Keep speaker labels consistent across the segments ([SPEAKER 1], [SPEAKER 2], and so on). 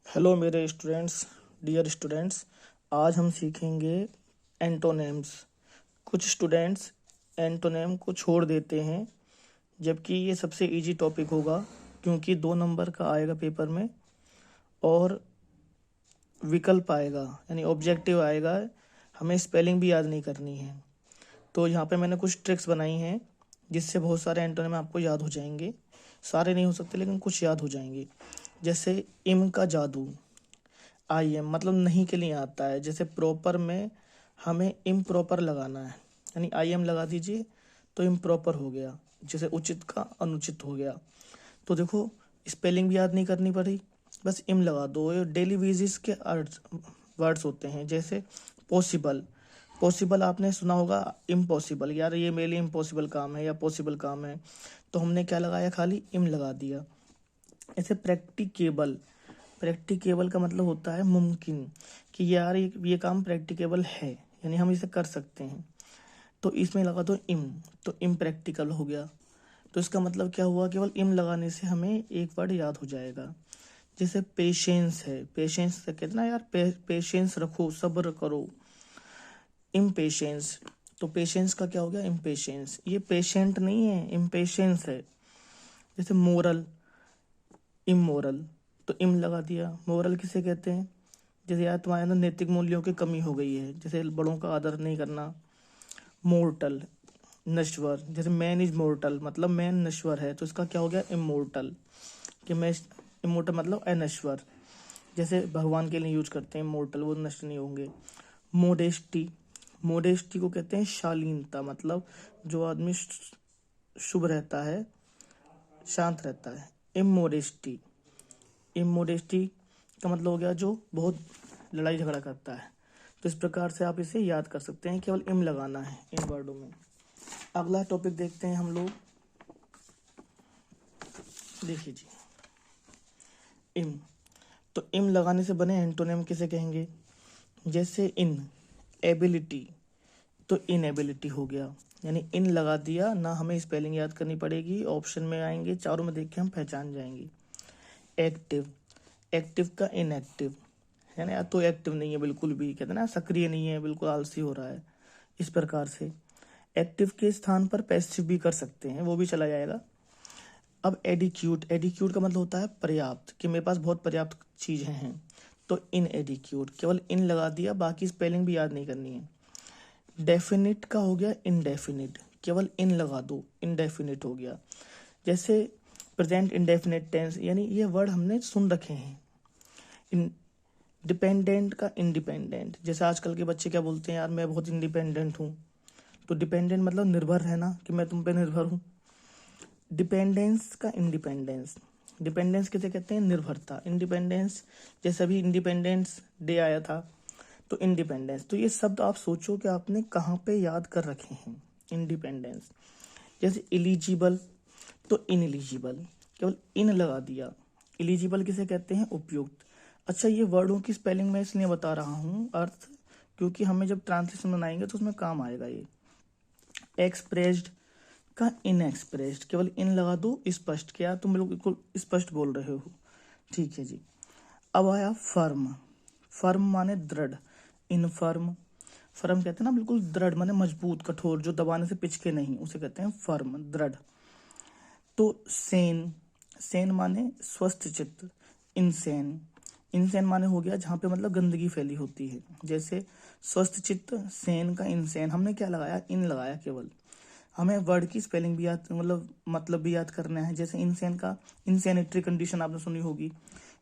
[SPEAKER 1] Hello मेरे students, dear students. आज हम सीखेंगे एंटोनेम्स। कुछ स्टूडेंट्स एंटोनेम को छोड़ देते हैं, जबकि ये सबसे इजी टॉपिक होगा, क्योंकि 2 नंबर का आएगा पेपर में और विकल्प आएगा यानी ऑब्जेक्टिव आएगा। हमें स्पेलिंग भी याद नहीं करनी है। तो यहाँ पे मैंने कुछ ट्रिक्स बनाई हैं जिससे बहुत सारे एंटोनिम आपको याद हो जाएंगे। सारे नहीं हो सकते लेकिन कुछ याद हो जाएंगे। जैसे इम का जादू, आई एम मतलब नहीं के लिए आता है। जैसे प्रॉपर में हमें इम्प्रॉपर लगाना है, यानी आई एम लगा दीजिए तो इम्प्रॉपर हो गया। जैसे उचित का अनुचित हो गया। तो देखो, स्पेलिंग भी याद नहीं करनी पड़ी, बस इम लगा दो। ये डेली बेसिस के वर्ड्स होते हैं। जैसे पॉसिबल, पॉसिबल आपने सुना होगा। इम्पॉसिबल, यार ये मेरे लिए इम्पॉसिबल काम है या पॉसिबल काम है, तो हमने क्या लगाया, खाली इम लगा दिया। ऐसे प्रैक्टिकेबल, प्रैक्टिकेबल का मतलब होता है मुमकिन, कि यार ये काम प्रैक्टिकेबल है, यानी हम इसे कर सकते हैं। तो इसमें लगा दो इम, तो इम्प्रैक्टिकल हो गया। तो इसका मतलब क्या हुआ, केवल इम लगाने से हमें एक वर्ड याद हो जाएगा। जैसे पेशेंस है, पेशेंस से कहते ना यार पेशेंस रखो, सब्र करो। इम्पेशेंस, तो पेशेंस का क्या हो गया, इम्पेशेंस। ये पेशेंट नहीं है, इम्पेशेंस है। जैसे मोरल, इमोरल, तो इम लगा दिया। मोरल किसे कहते हैं, जैसे यार तुम्हारे अंदर नैतिक मूल्यों की कमी हो गई है, जैसे बड़ों का आदर नहीं करना। मोर्टल, नश्वर, जैसे मैन इज मोर्टल मतलब मैन नश्वर है, तो इसका क्या हो गया, इमोर्टल, कि मैं इमोर्टल मतलब अनश्वर। जैसे भगवान के लिए यूज करते हैं इमोर्टल, वो नष्ट नहीं होंगे। मोडेस्टी, मोडेस्टी को कहते हैं शालीनता, मतलब जो आदमी शुभ रहता है, शांत रहता है। इमोडेस्टी, इमोडेस्टी का मतलब हो गया जो बहुत लड़ाई झगड़ा करता है। तो इस प्रकार से आप इसे याद कर सकते हैं, केवल इम लगाना है इन वर्डों में। अगला टॉपिक देखते हैं हम लोग। देखिए जी, इम, तो इम लगाने से बने एंटोनिम किसे कहेंगे। जैसे इन एबिलिटी, तो इनएबिलिटी हो गया, यानी इन लगा दिया ना, हमें स्पेलिंग याद करनी पड़ेगी, ऑप्शन में आएंगे, चारों में देख के हम पहचान जाएंगे। एक्टिव, एक्टिव का इनएक्टिव है ना, या तो एक्टिव नहीं है बिल्कुल भी, कहते ना सक्रिय नहीं है, बिल्कुल आलसी हो रहा है। इस प्रकार से एक्टिव के स्थान पर पैसिव भी कर सकते हैं, वो भी चला जाएगा। अब एडिक्यूट, एडिक्यूट का मतलब होता है पर्याप्त, कि मेरे पास बहुत पर्याप्त चीजें हैं। तो इन एडिक्यूट, केवल इन लगा दिया, बाकी स्पेलिंग भी याद नहीं करनी है। डेफिनिट का हो गया इनडेफिनिट, केवल इन लगा दो, इनडेफिनिट हो गया। जैसे प्रेजेंट इंडेफिनिट टेंस, यानी ये वर्ड हमने सुन रखे हैं। डिपेंडेंट का इंडिपेंडेंट, जैसे आजकल के बच्चे क्या बोलते हैं, यार मैं बहुत इंडिपेंडेंट हूँ। तो डिपेंडेंट मतलब निर्भर रहना, कि मैं तुम पे निर्भर हूँ। डिपेंडेंस का इंडिपेंडेंस, डिपेंडेंस किसे कहते हैं, निर्भरता। इंडिपेंडेंस, जैसे अभी इंडिपेंडेंस डे आया था, तो इंडिपेंडेंस। तो ये शब्द आप सोचो कि आपने कहाँ पे याद कर रखे हैं, इंडिपेंडेंस। जैसे इलिजिबल, तो इनएलिजिबल, केवल इन लगा दिया। इलिजिबल किसे कहते हैं, उपयुक्त। अच्छा, ये वर्डों की स्पेलिंग मैं इसलिए बता रहा हूँ, अर्थ, क्योंकि हमें जब ट्रांसलेशन बनाएंगे तो उसमें काम आएगा ये। एक्सप्रेस्ड का इनएक्सप्रेस्ड, केवल इन लगा दो, स्पष्ट, क्या तुम लोग बिल्कुल स्पष्ट बोल रहे हो, ठीक है जी। अब आया फर्म, फर्म माने दृढ़, इनफर्म, फर्म कहते हैं ना बिल्कुल दृढ़ माने मजबूत, कठोर, जो दबाने से पिचके नहीं, उसे कहते हैं फर्म, दृढ़। तो सेन, सेन माने स्वस्थ चित्त, इनसेन, इनसेन माने हो गया जहाँ पे मतलब गंदगी फैली होती है। जैसे स्वस्थ चित्त, सेन का इनसेन, हमने क्या लगाया, इन लगाया केवल। हमें वर्ड की स्पेलिंग भी याद, मतलब भी याद करना है। जैसे इनसेन का इंसैनिटरी कंडीशन आपने सुनी होगी।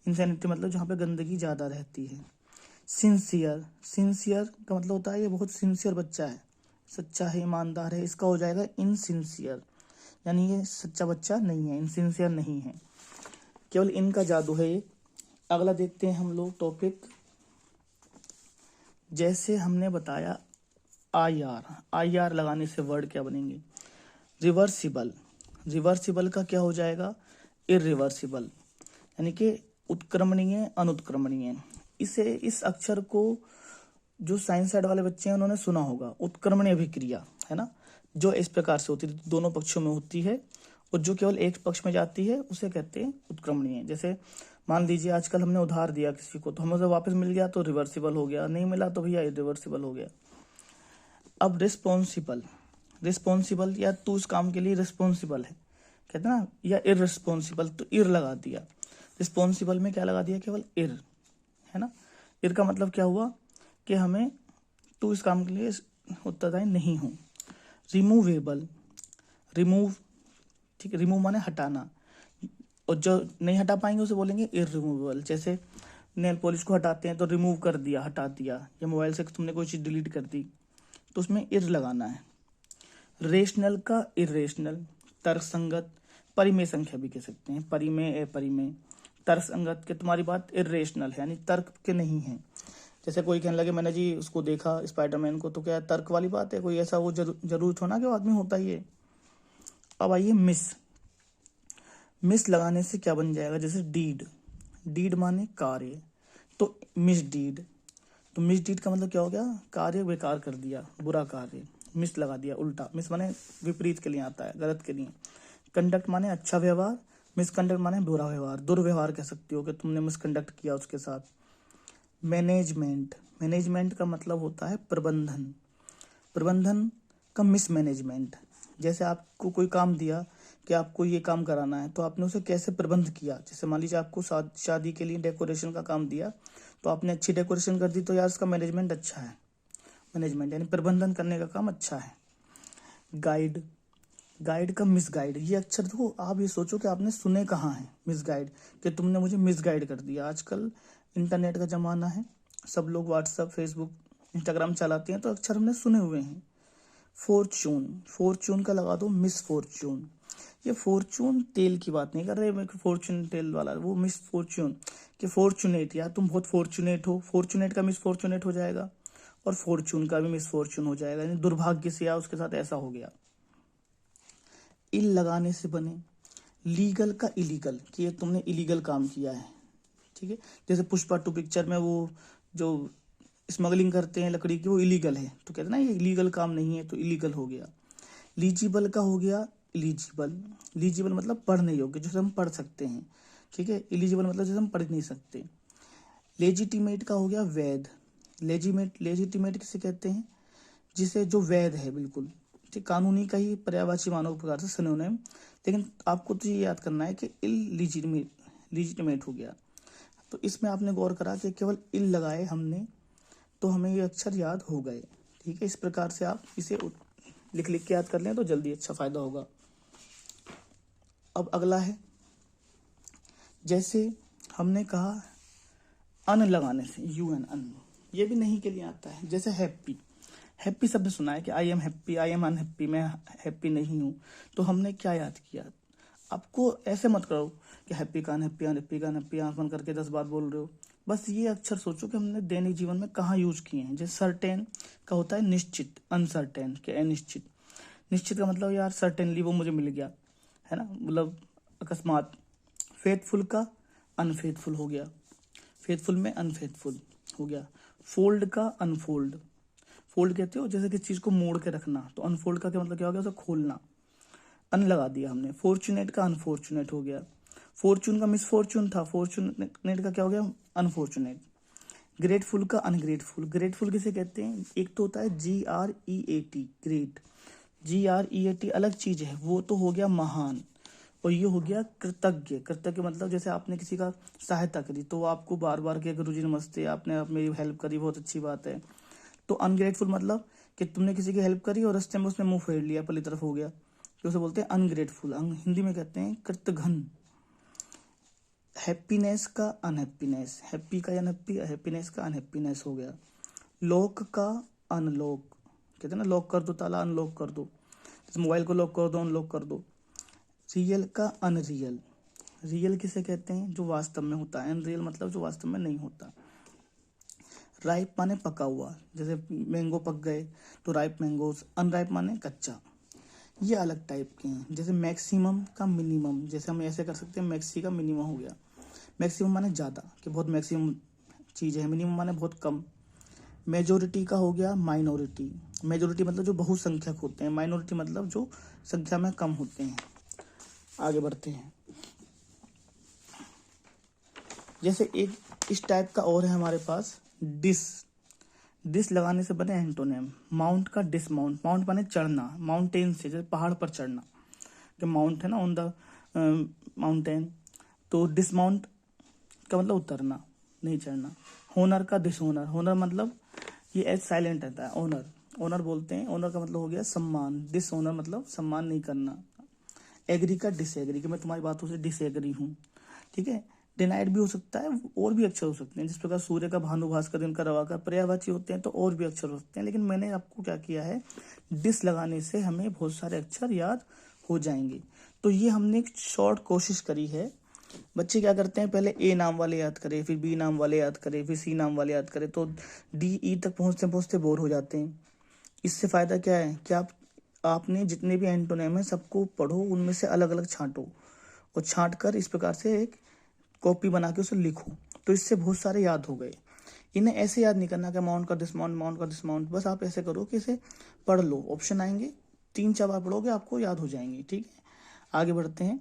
[SPEAKER 1] इंसैनिटरी मतलब जहाँ पे गंदगी ज़्यादा रहती है। सिंसियर, सिंसियर का मतलब होता है ये बहुत सिंसियर बच्चा है, सच्चा है, ईमानदार है, इसका हो जाएगा इनसिंसियर, यानी ये सच्चा बच्चा नहीं है, इनसिंसियर नहीं है, केवल इनका जादू है ये। अगला देखते हैं हम लोग टॉपिक। जैसे हमने बताया आई आर, आई आर लगाने से वर्ड क्या बनेंगे। रिवर्सिबल, रिवर्सिबल का क्या हो जाएगा, इरिवर्सिबल, यानी कि उत्क्रमणीय, अनुत्क्रमणीय। इसे, इस अक्षर को जो साइंस साइड वाले बच्चे हैं उन्होंने सुना होगा, उत्क्रमणीय अभिक्रिया है ना, जो इस प्रकार से होती है, दोनों पक्षों में होती है, और जो केवल एक पक्ष में जाती है उसे कहते हैं उत्क्रमणीय। जैसे मान लीजिए आजकल हमने उधार दिया किसी को, तो हमें उसे वापस मिल गया तो रिवर्सिबल हो गया, नहीं मिला तो भैया इरिवर्सिबल हो गया। अब रिस्पॉन्सिबल, रिस्पॉन्सिबल या तू उस काम के लिए रिस्पॉन्सिबल है, कहते ना, या इररिस्पॉन्सिबल, तो इर लगा दिया। रिस्पॉन्सिबल में क्या लगा दिया, केवल इर, है ना। इर का मतलब क्या हुआ कि हमें तू इस काम के लिए उत्तरदायी नहीं हो। रिमूवेबल, रिमूव, ठीक है, रिमूव माने हटाना, और जो नहीं हटा पाएंगे उसे बोलेंगे इररिमूवेबल। जैसे नेल पॉलिश को हटाते हैं तो रिमूव कर दिया, हटा दिया, या मोबाइल से तुमने कोई चीज़ डिलीट कर दी, तो उसमें इर लगाना है। रेशनल का इरेशनल, तर्कसंगत, परिमेय संख्या भी कह सकते हैं, परिमेय अपरिमेय। तर्कसंगत के तुम्हारी बात इरेशनल है, यानी तर्क के नहीं है। जैसे कोई कहने लगे मैंने जी उसको देखा स्पाइडरमैन को, तो क्या तर्क वाली बात है, कोई ऐसा वो जरूर थोड़ा कि वो आदमी होता ही है। अब आइए मिस, मिस लगाने से क्या बन जाएगा, जैसे डीड, डीड माने कार्य, तो मिस डीड, तो मिस डीड का मतलब क्या हो गया, कार्य बेकार कर दिया, बुरा कार्य, मिस लगा दिया उल्टा। मिस माने विपरीत के लिए आता है, गलत के लिए। कंडक्ट माने अच्छा व्यवहार, मिसकंडक्ट माने बुरा व्यवहार, दुर्व्यवहार कह सकती हो कि तुमने मिसकंडक्ट किया उसके साथ। मैनेजमेंट, मैनेजमेंट का मतलब होता है प्रबंधन, प्रबंधन का मिसमैनेजमेंट। जैसे आपको कोई काम दिया कि आपको ये काम कराना है, तो आपने उसे कैसे प्रबंध किया। जैसे मान लीजिए आपको शादी के लिए डेकोरेशन का काम दिया, तो आपने अच्छी डेकोरेशन कर दी, तो यार उसका मैनेजमेंट अच्छा है। मैनेजमेंट यानी प्रबंधन करने का काम अच्छा है। गाइड, गाइड का मिसगाइड, ये अक्षर देखो, आप ये सोचो कि आपने सुने कहाँ हैं मिसगाइड, कि तुमने मुझे मिसगाइड कर दिया। आजकल इंटरनेट का ज़माना है, सब लोग व्हाट्सअप, फेसबुक, इंस्टाग्राम चलाते हैं, तो अक्षर हमने सुने हुए हैं। फॉर्चून, फॉर्चून का लगा दो मिस फॉर्चून। ये फॉर्चून तेल की बात नहीं कर रहे, मैं फॉर्चून तेल वाला, वो मिस फॉर्चून कि फॉर्चुनेट, या तुम बहुत फॉर्चुनेट हो, फॉर्चुनेट का मिस फॉर्चुनेट हो जाएगा, और फॉर्चून का भी मिस फॉर्चून हो जाएगा, यानी दुर्भाग्य से या उसके साथ ऐसा हो गया। इल लगाने से बने, लीगल का इलीगल, कि ये तुमने इलीगल काम किया है, ठीक है। जैसे पुष्पा 2 पिक्चर में वो जो स्मगलिंग करते हैं लकड़ी की, वो इलीगल है, तो कहते ना ये इलीगल काम नहीं है, तो इलीगल हो गया। लीजिबल का हो गया इलिजिबल, लीजिबल मतलब पढ़ने योग्य, जिसे हम पढ़ सकते हैं, ठीक है। इलिजिबल मतलब जिसे हम पढ़ नहीं सकते। लेजिटिमेट का हो गया वैध, लेजिटिमेट किसे कहते हैं, जिसे जो वैध है बिल्कुल, ठीक, कानूनी का ही पर्यायवाची मानव प्रकार से सिनोनिम। लेकिन आपको तो ये याद करना है कि इलीजिटिमेट, लीजिटिमेट हो गया। तो इसमें आपने गौर करा कि केवल इल लगाए हमने, तो हमें ये अक्षर याद हो गए, ठीक है। इस प्रकार से आप इसे लिख लिख के याद कर लें तो जल्दी अच्छा फायदा होगा। अब अगला है, जैसे हमने कहा अन लगाने से, यू एन, अन, ये भी नहीं के लिए आता है। जैसे हैप्पी, हैप्पी शब्द सुना है कि I am happy, I am unhappy, मैं हैप्पी नहीं हूँ, तो हमने क्या याद किया। आपको ऐसे मत करो कि हैप्पी का अनहैप्पी, अनहैप्पी का अनहैप्पी, आंख बंद करके 10 बार बोल रहे हो। बस ये अक्षर सोचो कि हमने दैनिक जीवन में कहाँ यूज किए हैं। जैसे सर्टेन का होता है निश्चित, अनसर्टेन के अनिश्चित। निश्चित का मतलब यार सर्टेनली वो मुझे मिल गया, है ना, मतलब अकस्मात। फेथफुल का अनफेथफुल हो गया, फेथफुल में अनफेथफुल हो गया। फोल्ड का अनफोल्ड, फोल्ड कहते हो जैसे किसी चीज को मोड़ के रखना, तो अनफोल्ड का क्या मतलब क्या हो गया, उसे खोलना, अन लगा दिया हमने। फॉर्चुनेट का अनफॉर्चुनेट हो गया, फॉर्चून का मिसफॉर्चून था, फॉर्चुनेट का क्या हो गया, अनफॉर्चुनेट। ग्रेटफुल का अनग्रेटफुल, ग्रेटफुल किसे कहते हैं, एक तो होता है GREAT, ग्रेट, GREAT अलग चीज है, वो तो हो गया महान, और ये हो गया कृतज्ञ। कृतज्ञ मतलब जैसे आपने किसी का सहायता करी, तो वो आपको बार बार के गुरुजी नमस्ते, आपने मेरी हेल्प करी, बहुत अच्छी बात है। तो अनग्रेटफुल मतलब कि तुमने किसी की हेल्प करी और रास्ते में उसने मुंह फेर लिया, पली तरफ हो गया, तो उसे बोलते हैं अनग्रेटफुल। हिंदी में कहते हैं कृतघ्न। हैप्पीनेस का अनहैप्पीनेस, हैप्पी का अनहैप्पी, हैप्पीनेस का अनहैप्पीनेस हो गया। लॉक का अनलॉक, कहते हैं ना लॉक कर दो ताला, अनलॉक कर दो, जैसे मोबाइल को लॉक कर दो, अनलॉक कर दो। रियल का अनरियल, रियल किसे कहते हैं, जो वास्तव में होता है, अनरियल मतलब जो वास्तव में नहीं होता। राइप माने पका हुआ, जैसे मैंगो पक गए तो राइप मैंगोज, अनराइप माने कच्चा। ये अलग टाइप के हैं। जैसे मैक्सिमम का मिनिमम, जैसे हम ऐसे कर सकते हैं, मैक्सी का मिनिमम हो गया। मैक्सिमम माने ज़्यादा, कि बहुत मैक्सिमम चीज़ है, मिनिमम माने बहुत कम। मेजोरिटी का हो गया माइनॉरिटी, मेजोरिटी मतलब जो बहुसंख्यक होते हैं, माइनॉरिटी मतलब जो संख्या में कम होते हैं। आगे बढ़ते हैं। जैसे एक इस टाइप का और है हमारे पास डिस। डिस लगाने से बने एंटोनिम, माउंट का डिसमाउंट। माउंट माने चढ़ना, माउंटेन से, जैसे पहाड़ पर चढ़ना, जो माउंट है ना, ऑन द माउंटेन। तो डिसमाउंट का मतलब उतरना, नहीं चढ़ना। होनर का डिसहोनर, होनर मतलब ये एच साइलेंट रहता है, ऑनर, ऑनर बोलते हैं। ऑनर का मतलब हो गया सम्मान, डिसऑनर मतलब सम्मान नहीं करना। एग्री का डिसएग्री, कि मैं तुम्हारी बातों से डिसएग्री हूँ, ठीक है। डिनाइड भी हो सकता है, और भी अक्षर हो सकते हैं, जिस प्रकार सूर्य का, भानु, भास्कर, दिन का, रवा का पर्यायवाची होते हैं, तो और भी अक्षर हो सकते हैं। लेकिन मैंने आपको क्या किया है, डिस लगाने से हमें बहुत सारे अक्षर याद हो जाएंगे। तो ये हमने एक शॉर्ट कोशिश करी है। बच्चे क्या करते हैं, पहले ए नाम वाले याद करें, फिर बी नाम वाले याद करें, फिर सी नाम वाले याद करें, तो डी ई तक पहुंचते पहुंचते बोर हो जाते हैं। इससे फायदा क्या है कि आपने जितने भी एंटोनिम है सबको पढ़ो, उनमें से अलग अलग छांटो, और छांट कर इस प्रकार से एक कॉपी बना के उसे लिखो, तो इससे बहुत सारे याद हो गए। इन्हें ऐसे याद नहीं करना कि माउंट का डिसमाउंट, माउंट का डिसमाउंट, बस आप ऐसे करो कि इसे पढ़ लो, ऑप्शन आएंगे, 3-4 बार पढ़ोगे आपको याद हो जाएंगे, ठीक है। आगे बढ़ते हैं।